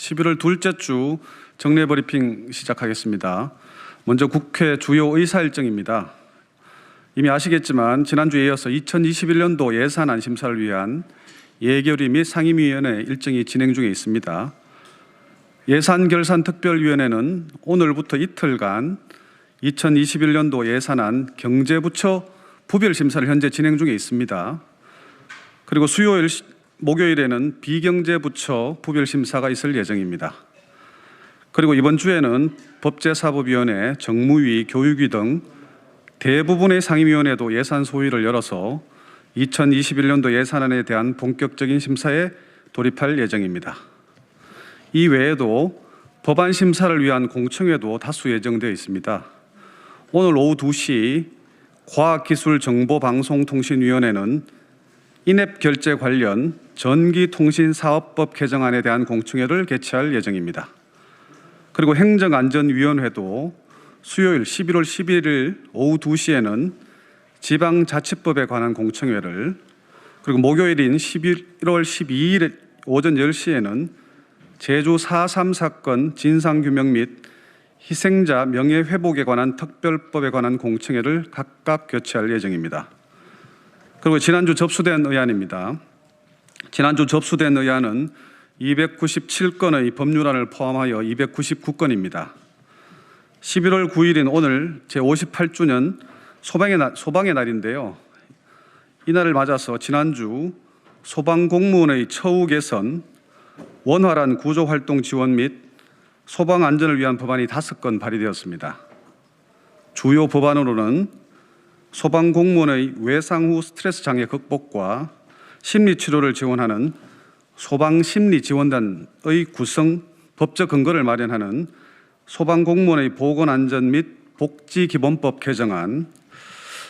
11월 둘째 주 정례 브리핑 시작하겠습니다. 먼저 국회 주요 의사 일정입니다. 이미 아시겠지만 지난주에 이어서 2021년도 예산안 심사를 위한 예결위 및 상임위원회 일정이 진행 중에 있습니다. 예산결산특별위원회는 오늘부터 이틀간 2021년도 예산안 경제부처 부별 심사를 현재 진행 중에 있습니다. 그리고 수요일, 목요일에는 비경제부처 부별 심사가 있을 예정입니다. 그리고 이번 주에는 법제사법위원회, 정무위, 교육위 등 대부분의 상임위원회도 예산 소위를 열어서 2021년도 예산안에 대한 본격적인 심사에 돌입할 예정입니다. 이 외에도 법안 심사를 위한 공청회도 다수 예정되어 있습니다. 오늘 오후 2시 과학기술정보방송통신위원회는 인앱 결제 관련 전기통신사업법 개정안에 대한 공청회를 개최할 예정입니다. 그리고 행정안전위원회도 수요일 11월 11일 오후 2시에는 지방자치법에 관한 공청회를, 그리고 목요일인 11월 12일 오전 10시에는 제주 4.3 사건 진상규명 및 희생자 명예회복에 관한 특별법에 관한 공청회를 각각 개최할 예정입니다. 그리고 지난주 접수된 의안입니다. 지난주 접수된 의안은 297건의 법률안을 포함하여 299건입니다. 11월 9일인 오늘 제58주년 소방의 날인데요. 이날을 맞아서 지난주 소방공무원의 처우 개선, 원활한 구조활동 지원 및 소방안전을 위한 법안이 5건 발의되었습니다. 주요 법안으로는 소방공무원의 외상 후 스트레스 장애 극복과 심리치료를 지원하는 소방심리지원단의 구성, 법적 근거를 마련하는 소방공무원의 보건안전 및 복지기본법 개정안,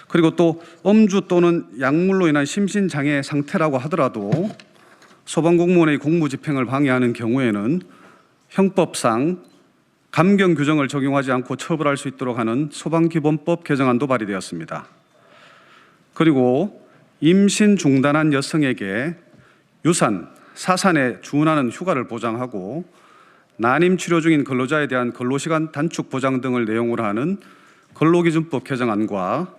그리고 또 음주 또는 약물로 인한 심신장애 상태라고 하더라도 소방공무원의 공무집행을 방해하는 경우에는 형법상 감경 규정을 적용하지 않고 처벌할 수 있도록 하는 소방기본법 개정안도 발의되었습니다. 그리고 임신 중단한 여성에게 유산, 사산에 준하는 휴가를 보장하고 난임 치료 중인 근로자에 대한 근로시간 단축 보장 등을 내용으로 하는 근로기준법 개정안과,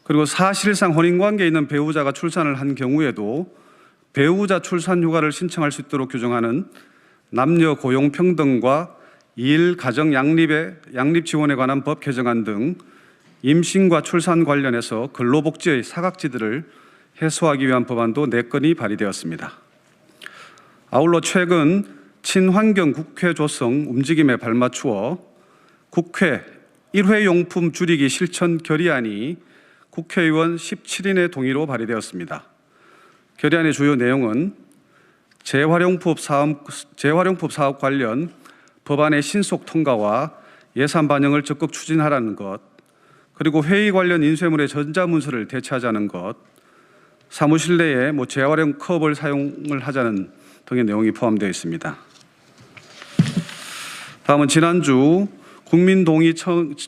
그리고 사실상 혼인관계에 있는 배우자가 출산을 한 경우에도 배우자 출산 휴가를 신청할 수 있도록 규정하는 남녀 고용 평등과 일, 가정, 양립 지원에 관한 법 개정안 등 임신과 출산 관련해서 근로복지의 사각지대를 해소하기 위한 법안도 4건이 발의되었습니다. 아울러 최근 친환경 국회 조성 움직임에 발맞추어 국회 일회용품 줄이기 실천 결의안이 국회의원 17인의 동의로 발의되었습니다. 결의안의 주요 내용은 재활용법 사업 관련 법안의 신속 통과와 예산 반영을 적극 추진하라는 것, 그리고 회의 관련 인쇄물의 전자문서를 대체하자는 것, 사무실 내에 재활용 컵을 사용을 하자는 등의 내용이 포함되어 있습니다. 다음은 지난주 국민동의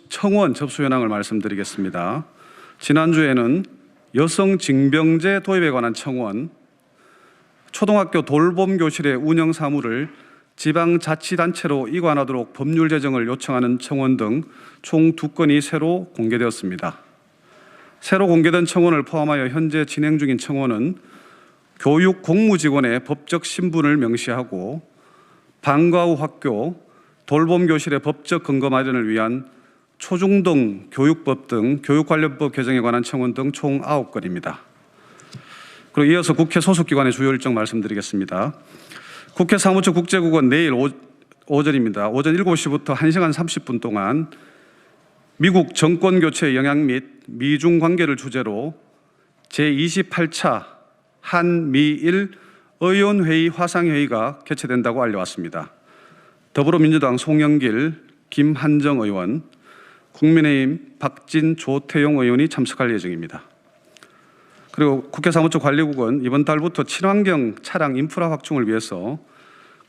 청원 접수 현황을 말씀드리겠습니다. 지난주에는 여성징병제 도입에 관한 청원, 초등학교 돌봄교실의 운영 사무를 지방자치단체로 이관하도록 법률 제정을 요청하는 청원 등 총 2건이 새로 공개되었습니다. 새로 공개된 청원을 포함하여 현재 진행 중인 청원은 교육 공무직원의 법적 신분을 명시하고 방과 후 학교, 돌봄교실의 법적 근거 마련을 위한 초중등 교육법 등 교육관련법 개정에 관한 청원 등 총 9건입니다. 그리고 이어서 국회 소속기관의 주요 일정 말씀드리겠습니다. 국회 사무처 국제국은 내일 오전입니다. 오전 7시부터 1시간 30분 동안 미국 정권교체의 영향 및 미중 관계를 주제로 제28차 한미일 의원회의 화상회의가 개최된다고 알려왔습니다. 더불어민주당 송영길, 김한정 의원, 국민의힘 박진, 조태용 의원이 참석할 예정입니다. 그리고 국회 사무처 관리국은 이번 달부터 친환경 차량 인프라 확충을 위해서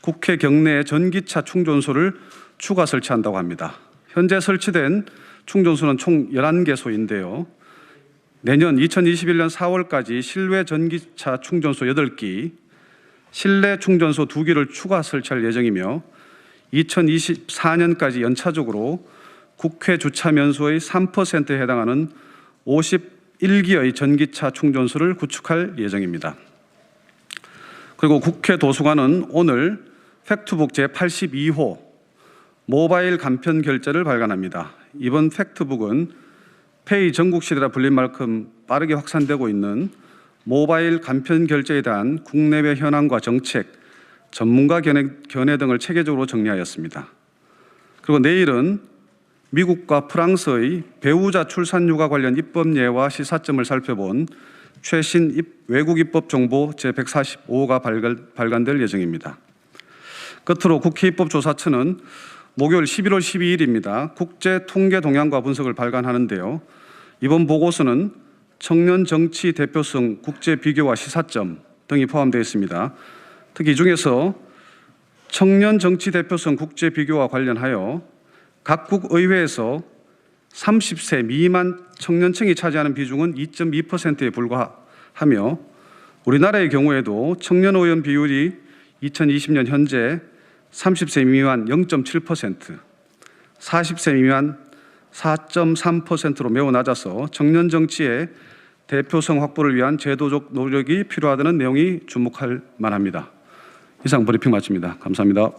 국회 경내에 전기차 충전소를 추가 설치한다고 합니다. 현재 설치된 충전소는 총 11개소인데요. 내년 2021년 4월까지 실외 전기차 충전소 8기, 실내 충전소 2기를 추가 설치할 예정이며 2024년까지 연차적으로 국회 주차 면소의 3%에 해당하는 51기의 전기차 충전소를 구축할 예정입니다. 그리고 국회 도서관은 오늘 팩트북 제82호 모바일 간편 결제를 발간합니다. 이번 팩트북은 페이 전국시대라 불린 만큼 빠르게 확산되고 있는 모바일 간편 결제에 대한 국내외 현황과 정책, 전문가 견해 등을 체계적으로 정리하였습니다. 그리고 내일은 미국과 프랑스의 배우자 출산 육아 관련 입법 예와 시사점을 살펴본 최신 외국 입법 정보 제145호가 발간될 예정입니다. 끝으로 국회 입법조사처는 목요일 11월 12일입니다. 국제 통계 동향과 분석을 발간하는데요. 이번 보고서는 청년 정치 대표성 국제 비교와 시사점 등이 포함되어 있습니다. 특히 이 중에서 청년 정치 대표성 국제 비교와 관련하여 각국 의회에서 30세 미만 청년층이 차지하는 비중은 2.2%에 불과하며 우리나라의 경우에도 청년 의원 비율이 2020년 현재 30세 미만 0.7%, 40세 미만 4.3%로 매우 낮아서 청년 정치의 대표성 확보를 위한 제도적 노력이 필요하다는 내용이 주목할 만합니다. 이상 브리핑 마칩니다. 감사합니다.